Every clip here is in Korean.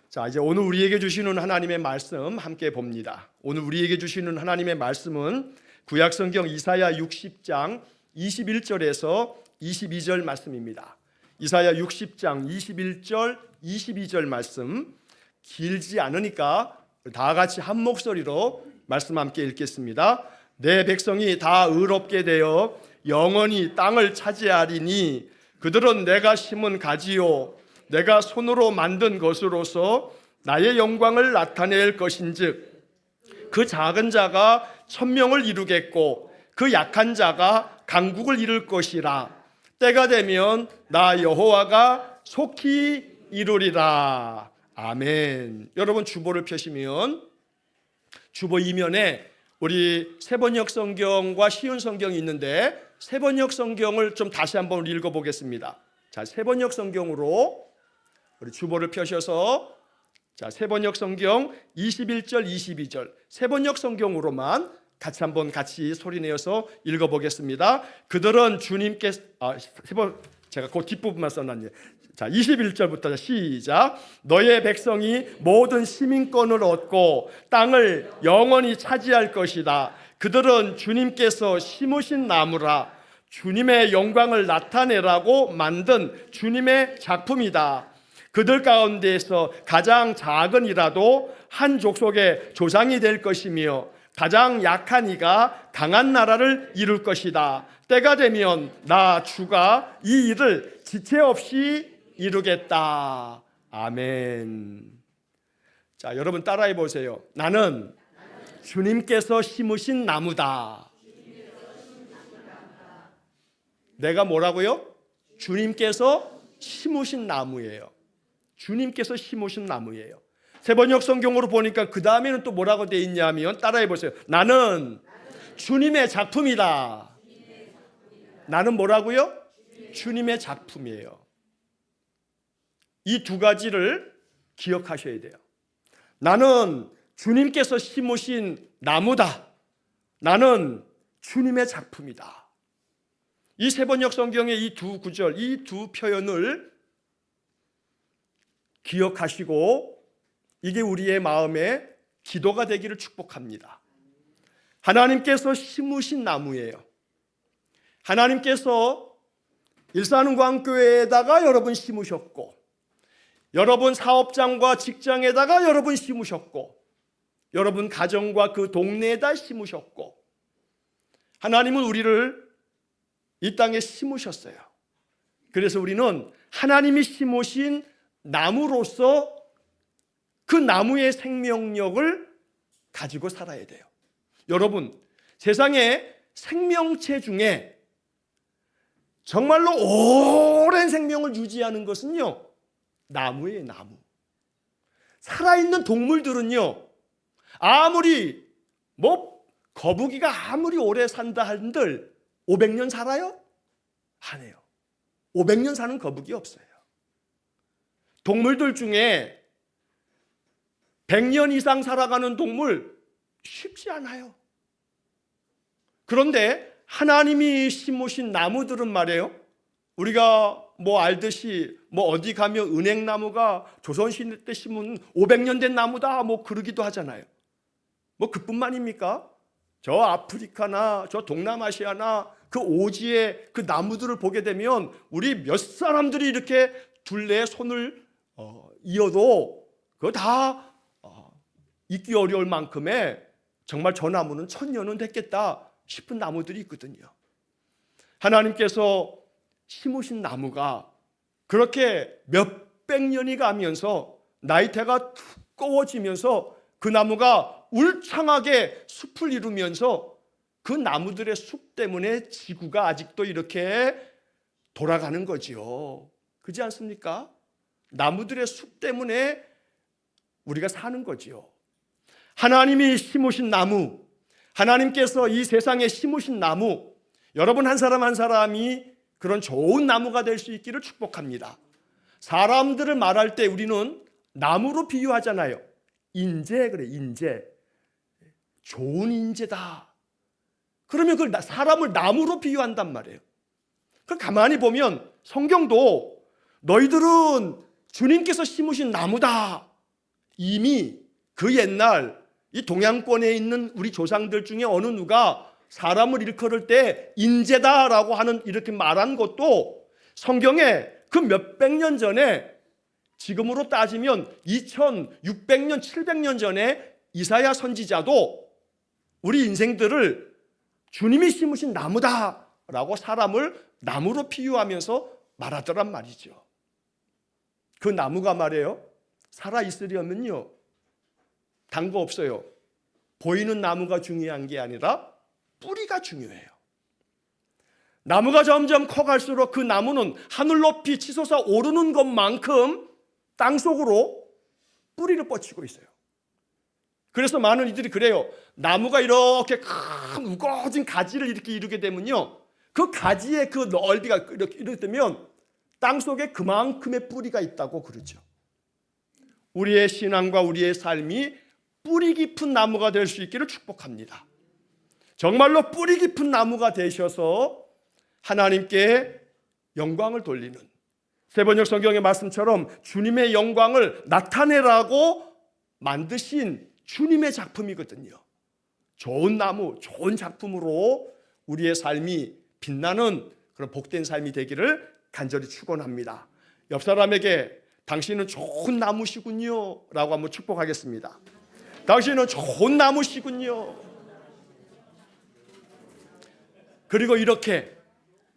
자, 이제 오늘 우리에게 주시는 하나님의 말씀 함께 봅니다. 오늘 우리에게 주시는 하나님의 말씀은 구약성경 이사야 60장 21절에서 22절 말씀입니다. 이사야 60장 21절 22절 말씀, 길지 않으니까 다 같이 한 목소리로 말씀 함께 읽겠습니다. 내 백성이 다 의롭게 되어 영원히 땅을 차지하리니 그들은 내가 심은 가지요 내가 손으로 만든 것으로서 나의 영광을 나타낼 것인즉 그 작은 자가 천명을 이루겠고 그 약한 자가 강국을 이룰 것이라. 때가 되면 나 여호와가 속히 이루리라. 아멘. 여러분 주보를 펴시면 주보 이면에 우리 세번역 성경과 쉬운 성경이 있는데 세번역 성경을 좀 다시 한번 읽어보겠습니다. 자, 세번역 성경으로 우리 주보를 펴셔서 자, 세번역 성경 21절 22절 세번역 성경으로만 같이 소리내어서 읽어보겠습니다. 그들은 주님께서 제가 그 뒷부분만 써놨네요. 자, 21절부터 시작. 너의 백성이 모든 시민권을 얻고 땅을 영원히 차지할 것이다. 그들은 주님께서 심으신 나무라. 주님의 영광을 나타내라고 만든 주님의 작품이다. 그들 가운데에서 가장 작은 이라도 한 족속의 조상이 될 것이며 가장 약한 이가 강한 나라를 이룰 것이다. 때가 되면 나 주가 이 일을 지체 없이 이루겠다. 아멘. 자, 여러분 따라해 보세요. 나는 주님께서 심으신 나무다. 내가 뭐라고요? 주님께서 심으신 나무예요. 주님께서 심으신 나무예요. 세번역 성경으로 보니까 그 다음에는 또 뭐라고 되어 있냐면 따라해 보세요. 나는 주님의 작품이다. 나는 뭐라고요? 주님의 작품이에요. 이 두 가지를 기억하셔야 돼요. 나는 주님께서 심으신 나무다. 나는 주님의 작품이다. 이 세번역 성경의 이 두 구절, 이 두 표현을 기억하시고 이게 우리의 마음에 기도가 되기를 축복합니다. 하나님께서 심으신 나무예요. 하나님께서 일산광교회에다가 여러분 심으셨고 여러분 사업장과 직장에다가 여러분 심으셨고 여러분 가정과 그 동네에다 심으셨고 하나님은 우리를 이 땅에 심으셨어요. 그래서 우리는 하나님이 심으신 나무로서 그 나무의 생명력을 가지고 살아야 돼요. 여러분, 세상에 생명체 중에 정말로 오랜 생명을 유지하는 것은요, 나무예요, 나무. 살아있는 동물들은요, 아무리 거북이가 아무리 오래 산다 한들 500년 살아요? 안 해요. 500년 사는 거북이 없어요. 동물들 중에 100년 이상 살아가는 동물 쉽지 않아요. 그런데 하나님이 심으신 나무들은 말이에요. 우리가 알듯이 어디 가면 은행나무가 조선시대 때 심은 500년 된 나무다 그러기도 하잖아요. 그뿐만입니까? 저 아프리카나 저 동남아시아나 그 오지의 그 나무들을 보게 되면 우리 몇 사람들이 이렇게 둘레에 손을 이어도 그거 다 잊기 어려울 만큼의 정말 저 나무는 1000년은 됐겠다 싶은 나무들이 있거든요. 하나님께서 심으신 나무가 그렇게 몇백 년이 가면서 나이테가 두꺼워지면서 그 나무가 울창하게 숲을 이루면서 그 나무들의 숲 때문에 지구가 아직도 이렇게 돌아가는 거지요. 그렇지 않습니까? 나무들의 숲 때문에 우리가 사는 거지요. 하나님이 심으신 나무, 하나님께서 이 세상에 심으신 나무, 여러분 한 사람 한 사람이 그런 좋은 나무가 될 수 있기를 축복합니다. 사람들을 말할 때 우리는 나무로 비유하잖아요. 인재, 그래, 인재. 좋은 인재다. 그러면 그 사람을 나무로 비유한단 말이에요. 그 가만히 보면 성경도 너희들은 주님께서 심으신 나무다. 이미 그 옛날 이 동양권에 있는 우리 조상들 중에 어느 누가 사람을 일컬을 때 인재다라고 하는 이렇게 말한 것도 성경에 그 몇백 년 전에, 지금으로 따지면 2600년 700년 전에 이사야 선지자도 우리 인생들을 주님이 심으신 나무다라고 사람을 나무로 비유하면서 말하더란 말이죠. 그 나무가 말이에요, 살아있으려면요 단 거 없어요. 보이는 나무가 중요한 게 아니라 뿌리가 중요해요. 나무가 점점 커갈수록 그 나무는 하늘 높이 치솟아 오르는 것만큼 땅속으로 뿌리를 뻗치고 있어요. 그래서 많은 이들이 그래요. 나무가 이렇게 큰 우거진 가지를 이렇게 이루게 되면요, 그 가지의 그 넓이가 이렇게 되면 땅속에 그만큼의 뿌리가 있다고 그러죠. 우리의 신앙과 우리의 삶이 뿌리 깊은 나무가 될 수 있기를 축복합니다. 정말로 뿌리 깊은 나무가 되셔서 하나님께 영광을 돌리는, 세번역 성경의 말씀처럼 주님의 영광을 나타내라고 만드신 주님의 작품이거든요. 좋은 나무, 좋은 작품으로 우리의 삶이 빛나는 그런 복된 삶이 되기를 간절히 축원합니다. 옆 사람에게 당신은 좋은 나무시군요 라고 한번 축복하겠습니다. 당신은 좋은 나무시군요. 그리고 이렇게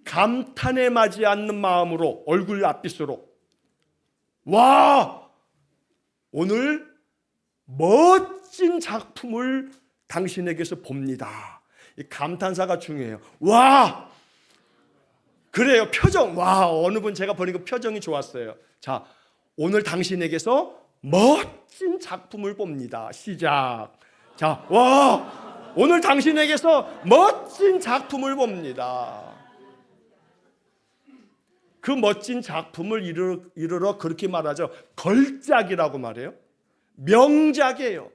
감탄에 맞지 않는 마음으로, 얼굴 앞빛으로, 와, 오늘 멋진 작품을 당신에게서 봅니다. 이 감탄사가 중요해요. 와, 그래요. 표정, 와, 어느 분 제가 보니까 표정이 좋았어요. 자, 오늘 당신에게서 멋진 작품을 봅니다. 시작. 자, 와, 오늘 당신에게서 멋진 작품을 봅니다. 그 멋진 작품을 이르러 그렇게 말하죠. 걸작이라고 말해요. 명작이에요.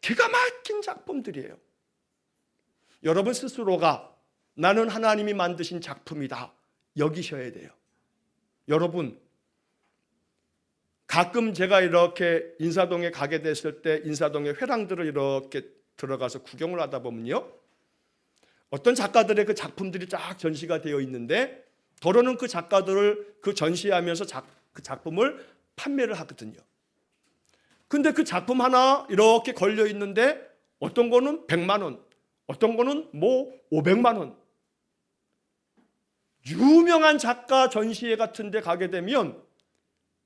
기가 막힌 작품들이에요. 여러분 스스로가 나는 하나님이 만드신 작품이다 여기셔야 돼요. 여러분, 가끔 제가 이렇게 인사동에 가게 됐을 때 인사동의 회랑들을 이렇게 들어가서 구경을 하다 보면요, 어떤 작가들의 그 작품들이 쫙 전시가 되어 있는데 도로는 그 작가들을 그 전시하면서 그 작품을 판매를 하거든요. 근데 그 작품 하나 이렇게 걸려 있는데 어떤 거는 100만 원, 어떤 거는 뭐 500만 원. 유명한 작가 전시회 같은 데 가게 되면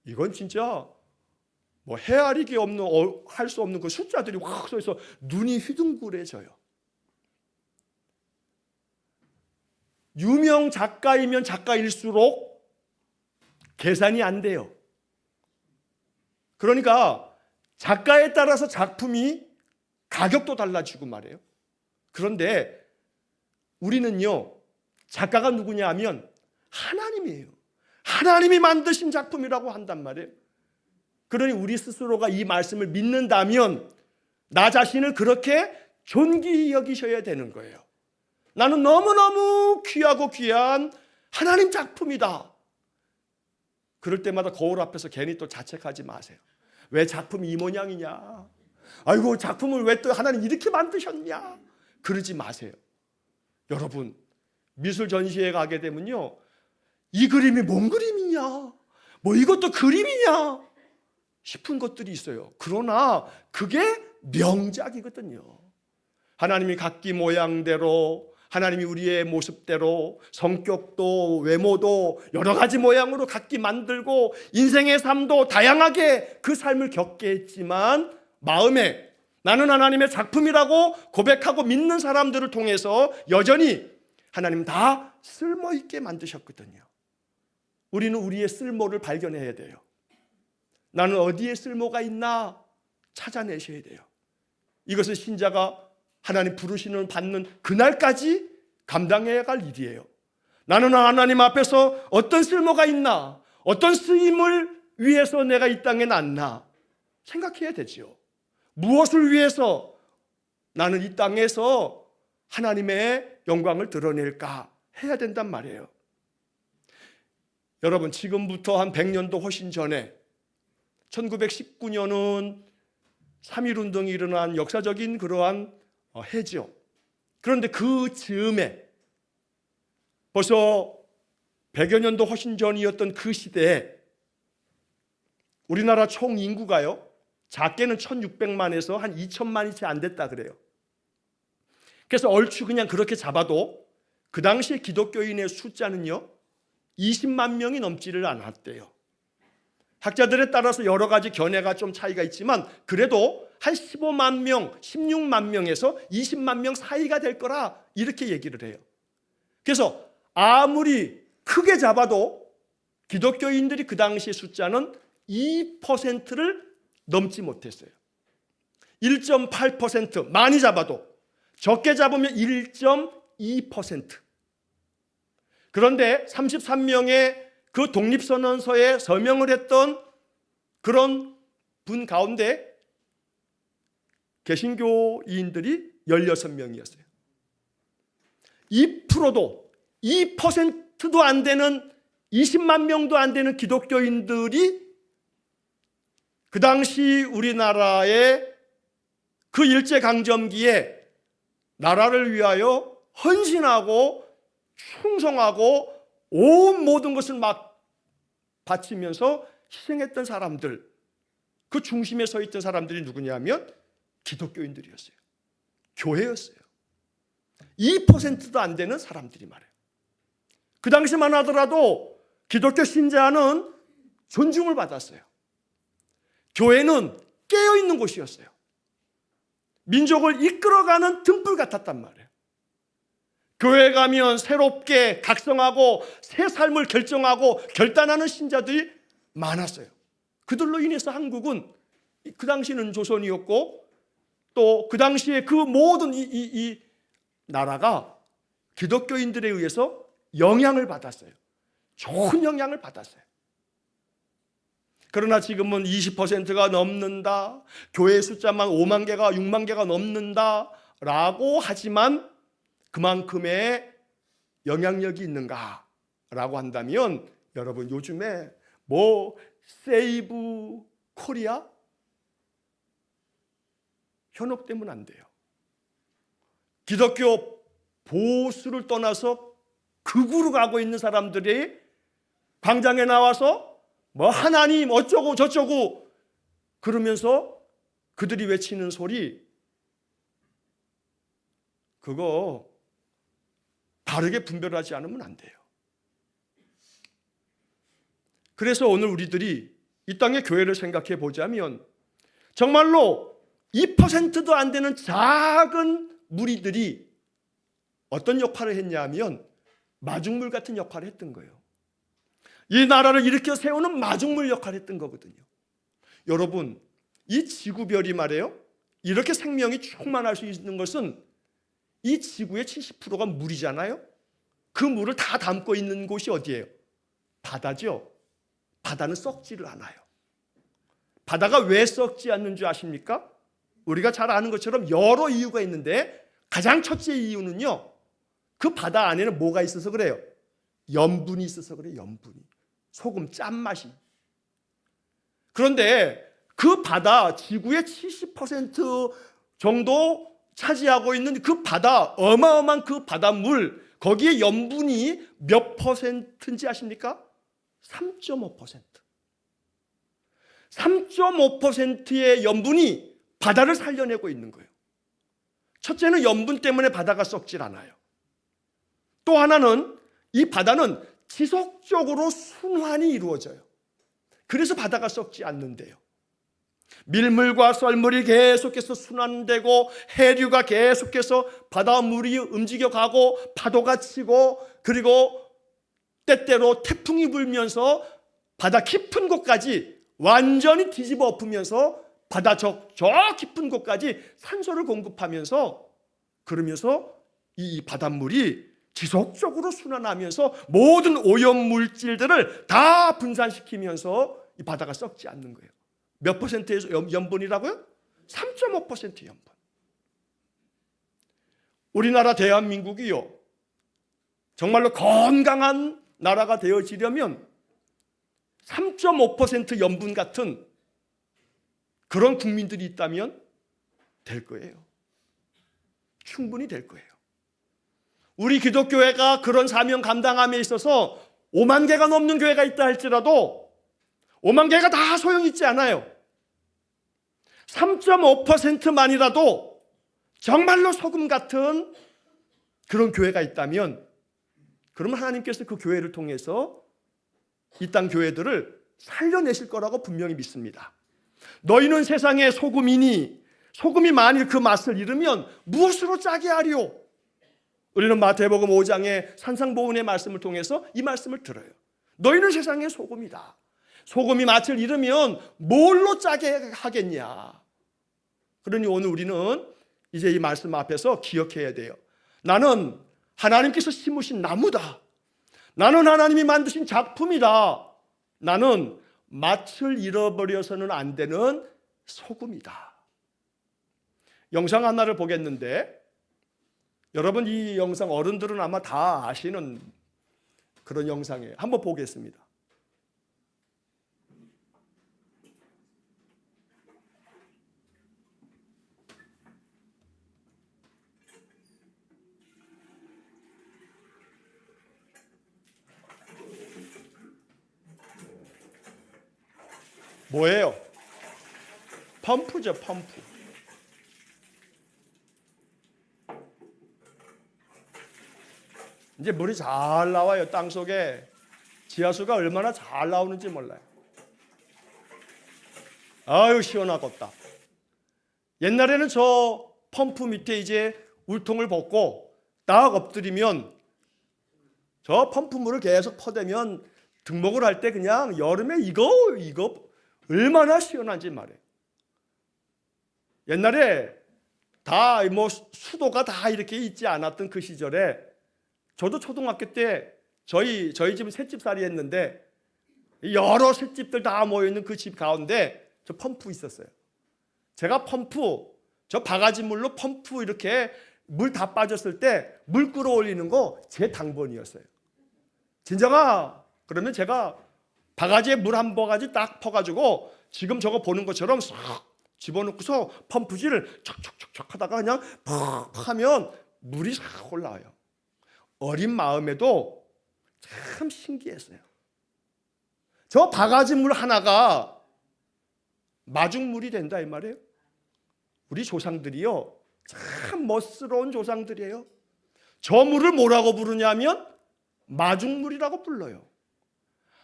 이건 진짜 뭐 헤아리기 없는, 할 수 없는 그 숫자들이 확 서 눈이 휘둥그레져요. 유명 작가이면 작가일수록 계산이 안 돼요. 그러니까 작가에 따라서 작품이 가격도 달라지고 말이에요. 그런데 우리는요, 작가가 누구냐 하면 하나님이에요. 하나님이 만드신 작품이라고 한단 말이에요. 그러니 우리 스스로가 이 말씀을 믿는다면 나 자신을 그렇게 존귀히 여기셔야 되는 거예요. 나는 너무너무 귀하고 귀한 하나님 작품이다. 그럴 때마다 거울 앞에서 괜히 또 자책하지 마세요. 왜 작품이 이 모양이냐? 아이고, 작품을 왜 또 하나님 이렇게 만드셨냐? 그러지 마세요. 여러분, 미술 전시회 가게 되면요, 이 그림이 뭔 그림이냐? 뭐 이것도 그림이냐? 싶은 것들이 있어요. 그러나 그게 명작이거든요. 하나님이 각기 모양대로, 하나님이 우리의 모습대로 성격도 외모도 여러 가지 모양으로 각기 만들고 인생의 삶도 다양하게 그 삶을 겪게 했지만 마음에 나는 하나님의 작품이라고 고백하고 믿는 사람들을 통해서 여전히 하나님 다 쓸모있게 만드셨거든요. 우리는 우리의 쓸모를 발견해야 돼요. 나는 어디에 쓸모가 있나 찾아내셔야 돼요. 이것은 신자가 하나님 부르시는 받는 그날까지 감당해야 할 일이에요. 나는 하나님 앞에서 어떤 쓸모가 있나, 어떤 쓰임을 위해서 내가 이 땅에 났나 생각해야 되죠. 무엇을 위해서 나는 이 땅에서 하나님의 영광을 드러낼까 해야 된단 말이에요. 여러분, 지금부터 한 100년도 훨씬 전에 1919년은 3.1운동이 일어난 역사적인 그러한 해죠. 그런데 그 즈음에 벌써 100여 년도 훨씬 전이었던 그 시대에 우리나라 총 인구가요, 작게는 1600만에서 한 2000만이 채 안 됐다 그래요. 그래서 얼추 그냥 그렇게 잡아도 그 당시에 기독교인의 숫자는요 20만 명이 넘지를 않았대요. 학자들에 따라서 여러 가지 견해가 좀 차이가 있지만 그래도 한 15만 명, 16만 명에서 20만 명 사이가 될 거라 이렇게 얘기를 해요. 그래서 아무리 크게 잡아도 기독교인들이 그 당시 숫자는 2%를 넘지 못했어요. 1.8%, 많이 잡아도, 적게 잡으면 1.2%. 그런데 33명의 그 독립선언서에 서명을 했던 그런 분 가운데 개신교인들이 16명이었어요. 2%도, 2%도 안 되는 20만 명도 안 되는 기독교인들이 그 당시 우리나라의 그 일제강점기에 나라를 위하여 헌신하고 충성하고 온 모든 것을 막 바치면서 희생했던 사람들, 그 중심에 서 있던 사람들이 누구냐면 기독교인들이었어요. 교회였어요. 2%도 안 되는 사람들이 말해요. 그 당시만 하더라도 기독교 신자는 존중을 받았어요. 교회는 깨어있는 곳이었어요. 민족을 이끌어가는 등불 같았단 말이에요. 교회 가면 새롭게 각성하고 새 삶을 결정하고 결단하는 신자들이 많았어요. 그들로 인해서 한국은 그 당시는 조선이었고 또 그 당시에 그 모든 이 나라가 기독교인들에 의해서 영향을 받았어요. 좋은 영향을 받았어요. 그러나 지금은 20%가 넘는다, 교회 숫자만 5만 개가 6만 개가 넘는다 라고 하지만 그만큼의 영향력이 있는가 라고 한다면 여러분 요즘에 뭐 세이브 코리아 현혹되면 안 돼요. 기독교 보수를 떠나서 극으로 가고 있는 사람들이 광장에 나와서 뭐 하나님 어쩌고 저쩌고 그러면서 그들이 외치는 소리, 그거 다르게 분별하지 않으면 안 돼요. 그래서 오늘 우리들이 이 땅의 교회를 생각해 보자면 정말로 2%도 안 되는 작은 무리들이 어떤 역할을 했냐면 마중물 같은 역할을 했던 거예요. 이 나라를 일으켜 세우는 마중물 역할을 했던 거거든요. 여러분, 이 지구별이 말이에요, 이렇게 생명이 충만할 수 있는 것은 이 지구의 70%가 물이잖아요. 그 물을 다 담고 있는 곳이 어디예요? 바다죠. 바다는 썩지를 않아요. 바다가 왜 썩지 않는 줄 아십니까? 우리가 잘 아는 것처럼 여러 이유가 있는데 가장 첫째 이유는요, 그 바다 안에는 뭐가 있어서 그래요? 염분이 있어서 그래요. 염분이. 소금 짠맛이. 그런데 그 바다, 지구의 70% 정도 차지하고 있는 그 바다, 어마어마한 그 바닷물, 거기에 염분이 몇 퍼센트인지 아십니까? 3.5%. 3.5%의 염분이 바다를 살려내고 있는 거예요. 첫째는 염분 때문에 바다가 썩질 않아요. 또 하나는 이 바다는 지속적으로 순환이 이루어져요. 그래서 바다가 썩지 않는데요. 밀물과 썰물이 계속해서 순환되고 해류가 계속해서 바닷물이 움직여가고 파도가 치고 그리고 때때로 태풍이 불면서 바다 깊은 곳까지 완전히 뒤집어 엎으면서 바다 저 깊은 곳까지 산소를 공급하면서 그러면서 이 바닷물이 지속적으로 순환하면서 모든 오염물질들을 다 분산시키면서 이 바다가 썩지 않는 거예요. 몇 퍼센트의 염분이라고요? 3.5% 염분. 우리나라 대한민국이요, 정말로 건강한 나라가 되어지려면 3.5% 염분 같은 그런 국민들이 있다면 될 거예요. 충분히 될 거예요. 우리 기독교회가 그런 사명 감당함에 있어서 5만 개가 넘는 교회가 있다 할지라도 5만 개가 다 소용있지 않아요. 3.5%만이라도 정말로 소금 같은 그런 교회가 있다면 그러면 하나님께서 그 교회를 통해서 이 땅 교회들을 살려내실 거라고 분명히 믿습니다. 너희는 세상의 소금이니 소금이 만일 그 맛을 잃으면 무엇으로 짜게 하리요? 우리는 마태복음 5장의 산상보훈의 말씀을 통해서 이 말씀을 들어요. 너희는 세상의 소금이다. 소금이 맛을 잃으면 뭘로 짜게 하겠냐? 그러니 오늘 우리는 이제 이 말씀 앞에서 기억해야 돼요. 나는 하나님께서 심으신 나무다. 나는 하나님이 만드신 작품이다. 나는 맛을 잃어버려서는 안 되는 소금이다. 영상 하나를 보겠는데 여러분 이 영상 어른들은 아마 다 아시는 그런 영상이에요. 한번 보겠습니다. 뭐예요? 펌프죠, 펌프. 이제 물이 잘 나와요. 땅속에 지하수가 얼마나 잘 나오는지 몰라요. 아유 시원하겠다. 옛날에는 저 펌프 밑에 이제 울통을 벗고 딱 엎드리면 저 펌프물을 계속 퍼대면 등목을 할 때 그냥 여름에 이거 얼마나 시원한지 말이에요. 옛날에 다 뭐 수도가 다 이렇게 있지 않았던 그 시절에 저도 초등학교 때 저희 집은 셋집살이 했는데 여러 셋집들 다 모여있는 그 집 가운데 저 펌프 있었어요. 제가 저 바가지 물로 펌프 이렇게 물 다 빠졌을 때 물 끌어올리는 거 제 당번이었어요. 진정아 그러면 제가 바가지에 물 한 바가지 딱 퍼가지고 지금 저거 보는 것처럼 싹 집어넣고서 펌프질을 척척척척 하다가 그냥 팍 하면 물이 싹 올라와요. 어린 마음에도 참 신기했어요. 저 바가지 물 하나가 마중물이 된다 이 말이에요. 우리 조상들이요 참 멋스러운 조상들이에요. 저 물을 뭐라고 부르냐면 마중물이라고 불러요.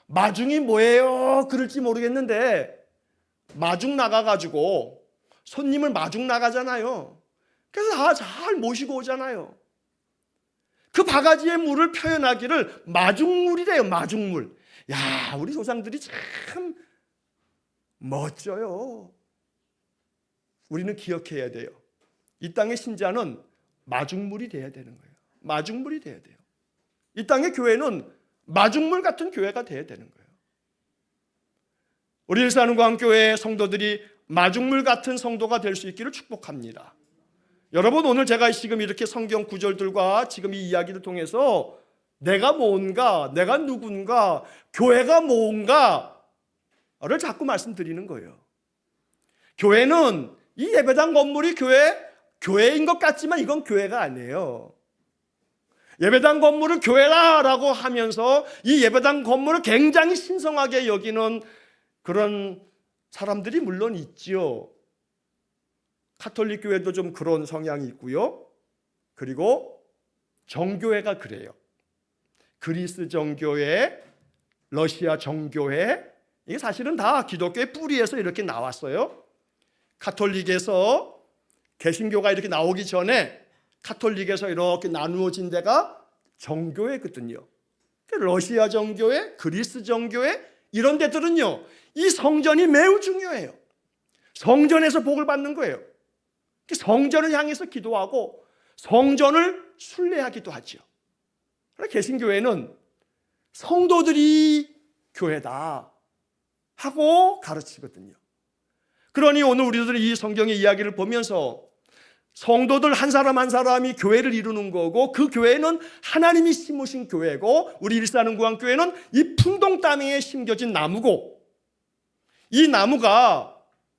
마중이 뭐예요? 그럴지 모르겠는데 마중 나가가지고 손님을 마중 나가잖아요. 그래서 다 잘 모시고 오잖아요. 그 바가지의 물을 표현하기를 마중물이래요. 마중물. 야, 우리 조상들이 참 멋져요. 우리는 기억해야 돼요. 이 땅의 신자는 마중물이 돼야 되는 거예요. 마중물이 돼야 돼요. 이 땅의 교회는 마중물 같은 교회가 돼야 되는 거예요. 우리 일산광교회 성도들이 마중물 같은 성도가 될 수 있기를 축복합니다. 여러분 오늘 제가 지금 이렇게 성경 구절들과 지금 이 이야기를 통해서 내가 뭔가, 내가 누군가, 교회가 뭔가를 자꾸 말씀드리는 거예요. 교회는 이 예배당 건물이 교회인 것 같지만 이건 교회가 아니에요. 예배당 건물을 교회라고 하면서 이 예배당 건물을 굉장히 신성하게 여기는 그런 사람들이 물론 있지요. 카톨릭 교회도 좀 그런 성향이 있고요. 그리고 정교회가 그래요. 그리스 정교회, 러시아 정교회, 이게 사실은 다 기독교의 뿌리에서 이렇게 나왔어요. 카톨릭에서 개신교가 이렇게 나오기 전에 카톨릭에서 이렇게 나누어진 데가 정교회거든요. 러시아 정교회, 그리스 정교회 이런 데들은요, 이 성전이 매우 중요해요. 성전에서 복을 받는 거예요. 성전을 향해서 기도하고 성전을 순례하기도 하죠. 개신교회는 성도들이 교회다 하고 가르치거든요. 그러니 오늘 우리들이 이 성경의 이야기를 보면서 성도들 한 사람 한 사람이 교회를 이루는 거고 그 교회는 하나님이 심으신 교회고 우리 일산흥구항교회는 이 풍동 땅에 심겨진 나무고 이 나무가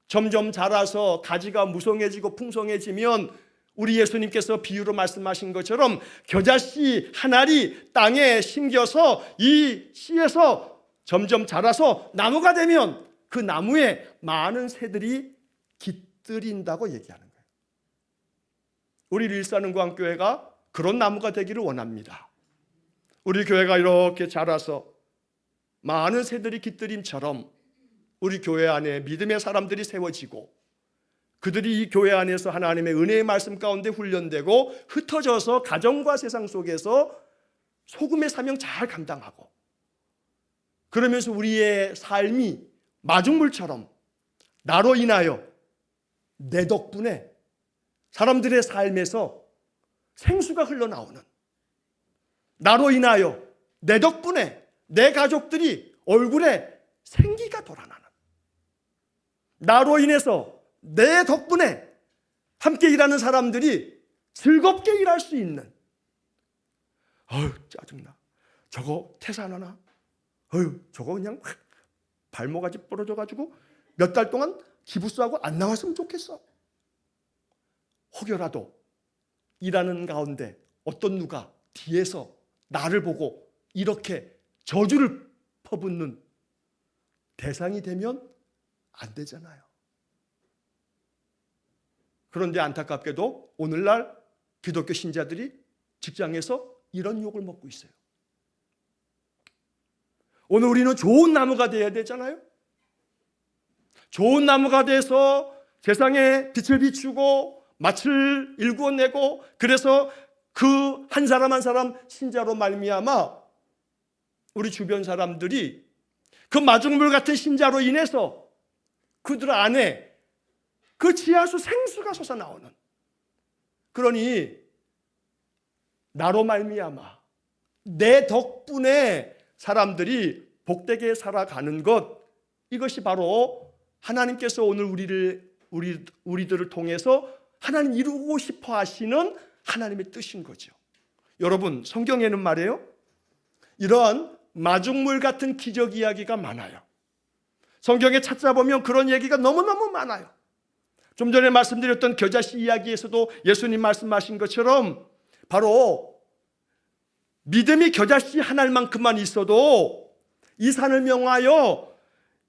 점점 자라서 가지가 무성해지고 풍성해지면 우리 예수님께서 비유로 말씀하신 것처럼 겨자씨 한 알이 땅에 심겨서 이 씨에서 점점 자라서 나무가 되면 그 나무에 많은 새들이 깃들인다고 얘기하는 거예요. 우리 일산은광교회가 그런 나무가 되기를 원합니다. 우리 교회가 이렇게 자라서 많은 새들이 깃들임처럼 우리 교회 안에 믿음의 사람들이 세워지고 그들이 이 교회 안에서 하나님의 은혜의 말씀 가운데 훈련되고 흩어져서 가정과 세상 속에서 소금의 사명 잘 감당하고 그러면서 우리의 삶이 마중물처럼 나로 인하여 내 덕분에 사람들의 삶에서 생수가 흘러나오는, 나로 인하여 내 덕분에 내 가족들이 얼굴에 생기가 돌아나는, 나로 인해서 내 덕분에 함께 일하는 사람들이 즐겁게 일할 수 있는, 짜증나, 저거 퇴사하나, 저거 그냥 발목까지 부러져가지고 몇 달 동안 기부스하고 안 나왔으면 좋겠어. 혹여라도 일하는 가운데 어떤 누가 뒤에서 나를 보고 이렇게 저주를 퍼붓는 대상이 되면 안 되잖아요. 그런데 안타깝게도 오늘날 기독교 신자들이 직장에서 이런 욕을 먹고 있어요. 오늘 우리는 좋은 나무가 되어야 되잖아요. 좋은 나무가 돼서 세상에 빛을 비추고 맛을 일구어내고 그래서 그 한 사람 한 사람 신자로 말미암아 우리 주변 사람들이 그 마중물 같은 신자로 인해서 그들 안에 그 지하수 생수가 솟아나오는, 그러니 나로 말미암아 내 덕분에 사람들이 복되게 살아가는 것, 이것이 바로 하나님께서 오늘 우리들을 통해서 하나님 이루고 싶어 하시는 하나님의 뜻인 거죠. 여러분, 성경에는 말이에요, 이러한 마중물 같은 기적 이야기가 많아요. 성경에 찾아보면 그런 얘기가 너무너무 많아요. 좀 전에 말씀드렸던 겨자씨 이야기에서도 예수님 말씀하신 것처럼 바로 믿음이 겨자씨 한 알만큼만 있어도 이 산을 명하여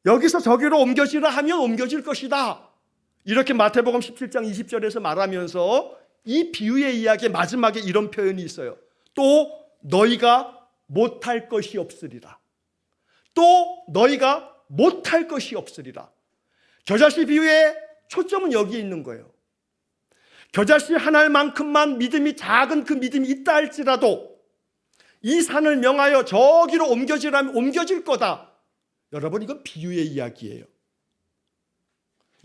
여기서 저기로 옮겨지라 하면 옮겨질 것이다. 이렇게 마태복음 17장 20절에서 말하면서 이 비유의 이야기의 마지막에 이런 표현이 있어요. 또 너희가 못할 것이 없으리라. 또 너희가 못할 것이 없으리라. 겨자씨 비유의 초점은 여기에 있는 거예요. 겨자씨 한 알만큼만 믿음이 작은 그 믿음이 있다 할지라도 이 산을 명하여 저기로 옮겨지라면 옮겨질 거다. 여러분, 이건 비유의 이야기예요.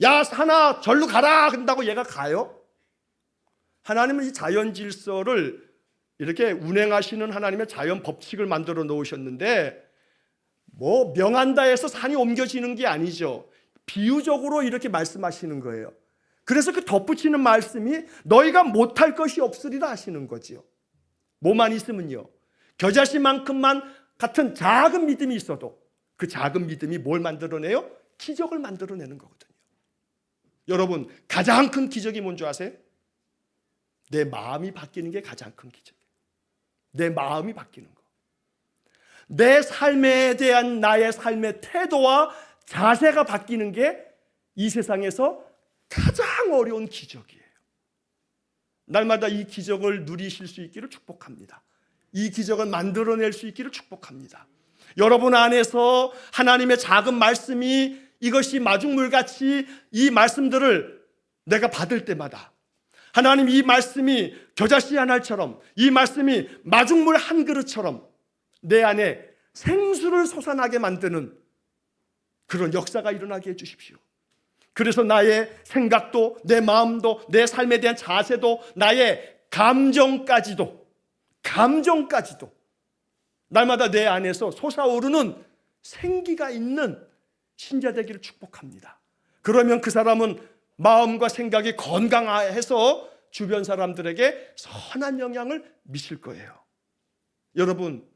야, 산아 절로 가라 한다고 얘가 가요? 하나님은 이 자연 질서를 이렇게 운행하시는 하나님의 자연 법칙을 만들어 놓으셨는데 뭐 명한다 해서 산이 옮겨지는 게 아니죠. 비유적으로 이렇게 말씀하시는 거예요. 그래서 그 덧붙이는 말씀이 너희가 못할 것이 없으리라 하시는 거지요. 뭐만 있으면요, 겨자씨만큼만 같은 작은 믿음이 있어도 그 작은 믿음이 뭘 만들어내요? 기적을 만들어내는 거거든요. 여러분, 가장 큰 기적이 뭔지 아세요? 내 마음이 바뀌는 게 가장 큰 기적이에요. 내 마음이 바뀌는 거. 내 삶에 대한 나의 삶의 태도와 자세가 바뀌는 게 이 세상에서 가장 어려운 기적이에요. 날마다 이 기적을 누리실 수 있기를 축복합니다. 이 기적을 만들어낼 수 있기를 축복합니다. 여러분 안에서 하나님의 작은 말씀이 이것이 마중물같이 이 말씀들을 내가 받을 때마다 하나님 이 말씀이 겨자씨 한 알처럼 이 말씀이 마중물 한 그릇처럼 내 안에 생수를 솟아나게 만드는 그런 역사가 일어나게 해주십시오. 그래서 나의 생각도 내 마음도 내 삶에 대한 자세도 나의 감정까지도 날마다 내 안에서 솟아오르는 생기가 있는 신자 되기를 축복합니다. 그러면 그 사람은 마음과 생각이 건강해서 주변 사람들에게 선한 영향을 미칠 거예요. 여러분,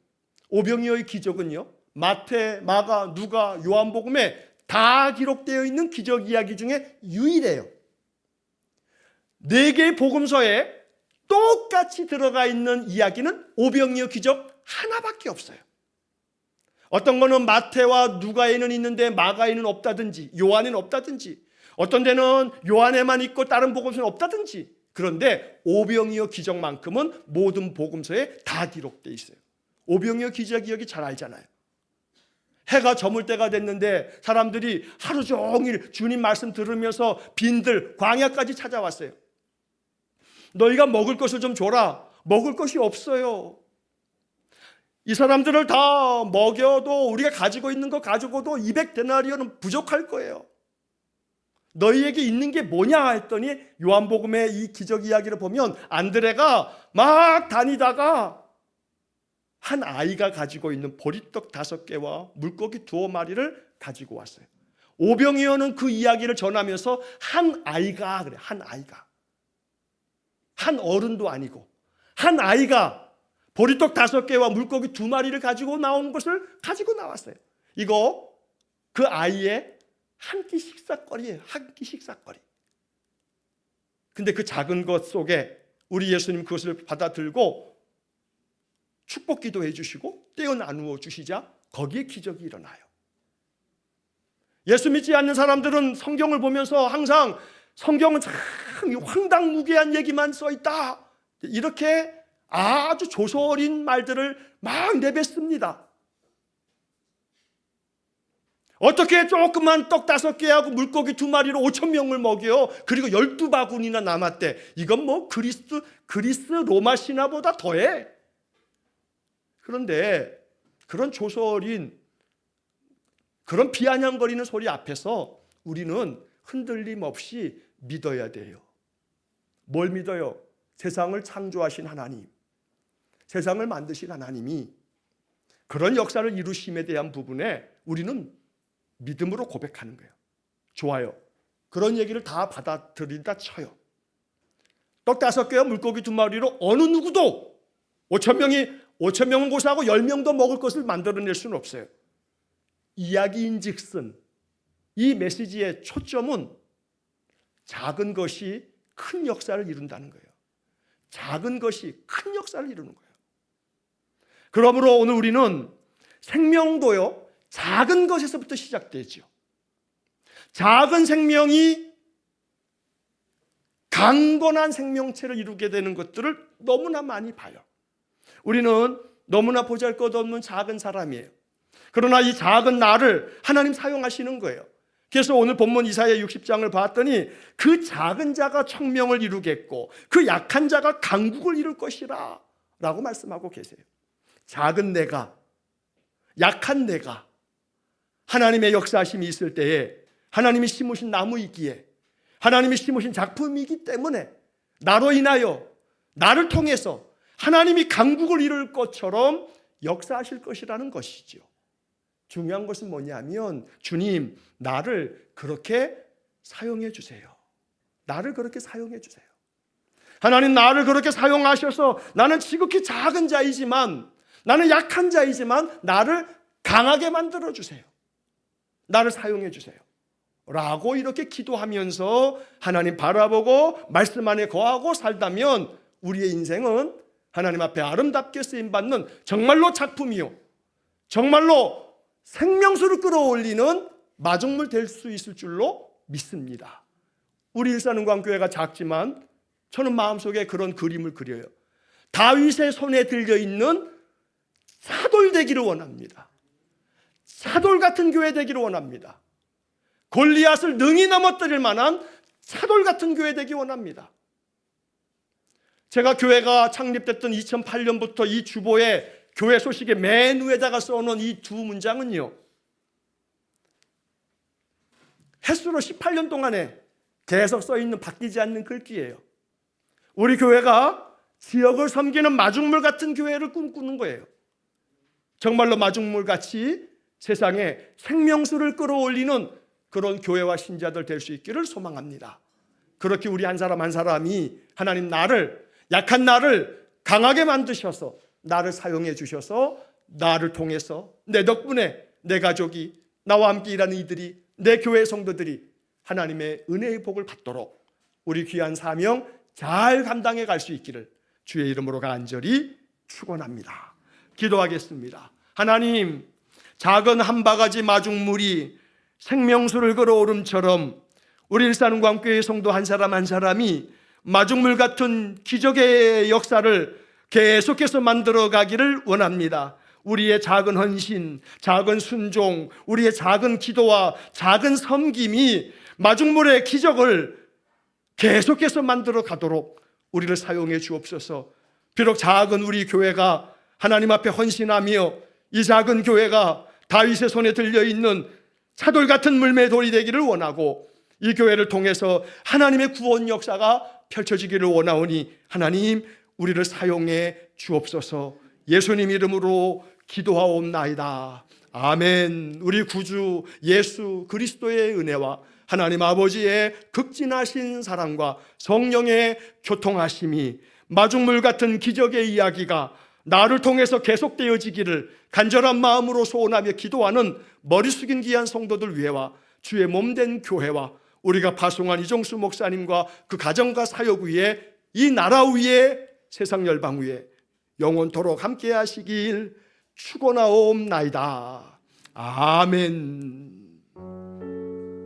오병이어의 기적은요, 마태, 마가, 누가, 요한복음에 다 기록되어 있는 기적 이야기 중에 유일해요. 4개의 복음서에 똑같이 들어가 있는 이야기는 오병이어 기적 하나밖에 없어요. 어떤 거는 마태와 누가에는 있는데 마가에는 없다든지, 요한에는 없다든지, 어떤 데는 요한에만 있고 다른 복음서는 없다든지. 그런데 오병이어 기적만큼은 모든 복음서에 다 기록되어 있어요. 오병이어 기적 이야기 잘 알잖아요. 해가 저물 때가 됐는데 사람들이 하루 종일 주님 말씀 들으면서 빈들 광야까지 찾아왔어요. 너희가 먹을 것을 좀 줘라. 먹을 것이 없어요. 이 사람들을 다 먹여도 우리가 가지고 있는 거 가지고도 200데나리온은 부족할 거예요. 너희에게 있는 게 뭐냐 했더니 요한복음의 이 기적 이야기를 보면 안드레가 막 다니다가 한 아이가 가지고 있는 보리떡 5개와 물고기 2마리를 가지고 왔어요. 오병이어는 그 이야기를 전하면서 한 아이가 그래, 한 아이가. 한 어른도 아니고 한 아이가 보리떡 5개와 물고기 2마리를 가지고 나온 것을 가지고 나왔어요. 이거 그 아이의 한 끼 식사거리예요. 한 끼 식사거리. 근데 그 작은 것 속에 우리 예수님 그것을 받아들고 축복 기도해 주시고 떼어 나누어 주시자 거기에 기적이 일어나요. 예수 믿지 않는 사람들은 성경을 보면서 항상 성경은 참 황당무계한 얘기만 써 있다. 이렇게 아주 조소어린 말들을 막 내뱉습니다. 어떻게 조그만 떡 5개하고 물고기 2마리로 5,000명을 먹여? 그리고 12바구니나 남았대. 이건 뭐 그리스 로마 신화보다 더해. 그런데 그런 조소어린 그런 비아냥거리는 소리 앞에서 우리는 흔들림 없이 믿어야 돼요. 뭘 믿어요? 세상을 창조하신 하나님, 세상을 만드신 하나님이 그런 역사를 이루심에 대한 부분에 우리는 믿음으로 고백하는 거예요. 좋아요. 그런 얘기를 다 받아들인다 쳐요. 떡 5개와 물고기 2마리로 어느 누구도 5,000명은 고사하고 10명도 먹을 것을 만들어낼 수는 없어요. 이야기인즉슨 이 메시지의 초점은 작은 것이 큰 역사를 이룬다는 거예요. 작은 것이 큰 역사를 이루는 거예요. 그러므로 오늘 우리는 생명도요, 작은 것에서부터 시작되죠. 작은 생명이 강건한 생명체를 이루게 되는 것들을 너무나 많이 봐요. 우리는 너무나 보잘것없는 작은 사람이에요. 그러나 이 작은 나를 하나님 사용하시는 거예요. 그래서 오늘 본문 이사야 60장을 봤더니 그 작은 자가 청명을 이루겠고 그 약한 자가 강국을 이룰 것이라 라고 말씀하고 계세요. 작은 내가, 약한 내가 하나님의 역사하심이 있을 때에 하나님이 심으신 나무이기에 하나님이 심으신 작품이기 때문에 나로 인하여 나를 통해서 하나님이 강국을 이룰 것처럼 역사하실 것이라는 것이죠. 중요한 것은 뭐냐면 주님 나를 그렇게 사용해 주세요. 나를 그렇게 사용해 주세요. 하나님 나를 그렇게 사용하셔서 나는 지극히 작은 자이지만 나는 약한 자이지만 나를 강하게 만들어 주세요. 나를 사용해 주세요. 라고 이렇게 기도하면서 하나님 바라보고 말씀 안에 거하고 살다면 우리의 인생은 하나님 앞에 아름답게 쓰임받는 정말로 작품이요, 정말로 생명수를 끌어올리는 마중물 될 수 있을 줄로 믿습니다. 우리 일산은광교회가 작지만 저는 마음속에 그런 그림을 그려요. 다윗의 손에 들려있는 사돌 되기를 원합니다. 사돌 같은 교회 되기를 원합니다. 골리앗을 능히 넘어뜨릴 만한 사돌 같은 교회 되기 원합니다. 제가 교회가 창립됐던 2008년부터 이 주보에 교회 소식의 맨 위에다가 써놓은 이 2문장은요, 횟수로 18년 동안에 계속 써있는 바뀌지 않는 글귀예요. 우리 교회가 지역을 섬기는 마중물 같은 교회를 꿈꾸는 거예요. 정말로 마중물같이 세상에 생명수를 끌어올리는 그런 교회와 신자들 될 수 있기를 소망합니다. 그렇게 우리 한 사람 한 사람이 하나님 나를, 약한 나를 강하게 만드셔서 나를 사용해 주셔서 나를 통해서 내 덕분에 내 가족이, 나와 함께 일하는 이들이 내 교회 성도들이 하나님의 은혜의 복을 받도록 우리 귀한 사명 잘 감당해 갈 수 있기를 주의 이름으로 간절히 축원합니다. 기도하겠습니다. 하나님, 작은 한 바가지 마중물이 생명수를 걸어오름처럼 우리 일산광교회 성도 한 사람 한 사람이 마중물 같은 기적의 역사를 계속해서 만들어 가기를 원합니다. 우리의 작은 헌신, 작은 순종, 우리의 작은 기도와 작은 섬김이 마중물의 기적을 계속해서 만들어 가도록 우리를 사용해 주옵소서. 비록 작은 우리 교회가 하나님 앞에 헌신하며 이 작은 교회가 다윗의 손에 들려있는 차돌 같은 물매의 돌이 되기를 원하고 이 교회를 통해서 하나님의 구원 역사가 펼쳐지기를 원하오니 하나님 우리를 사용해 주옵소서. 예수님 이름으로 기도하옵나이다. 아멘. 우리 구주 예수 그리스도의 은혜와 하나님 아버지의 극진하신 사랑과 성령의 교통하심이 마중물 같은 기적의 이야기가 나를 통해서 계속되어지기를 간절한 마음으로 소원하며 기도하는 머리 숙인 귀한 성도들 위해와 주의 몸된 교회와 우리가 파송한 이종수 목사님과 그 가정과 사역 위에 이 나라 위에 세상 열방 위에 영원토록 함께 하시길 축원하옵나이다. 아멘.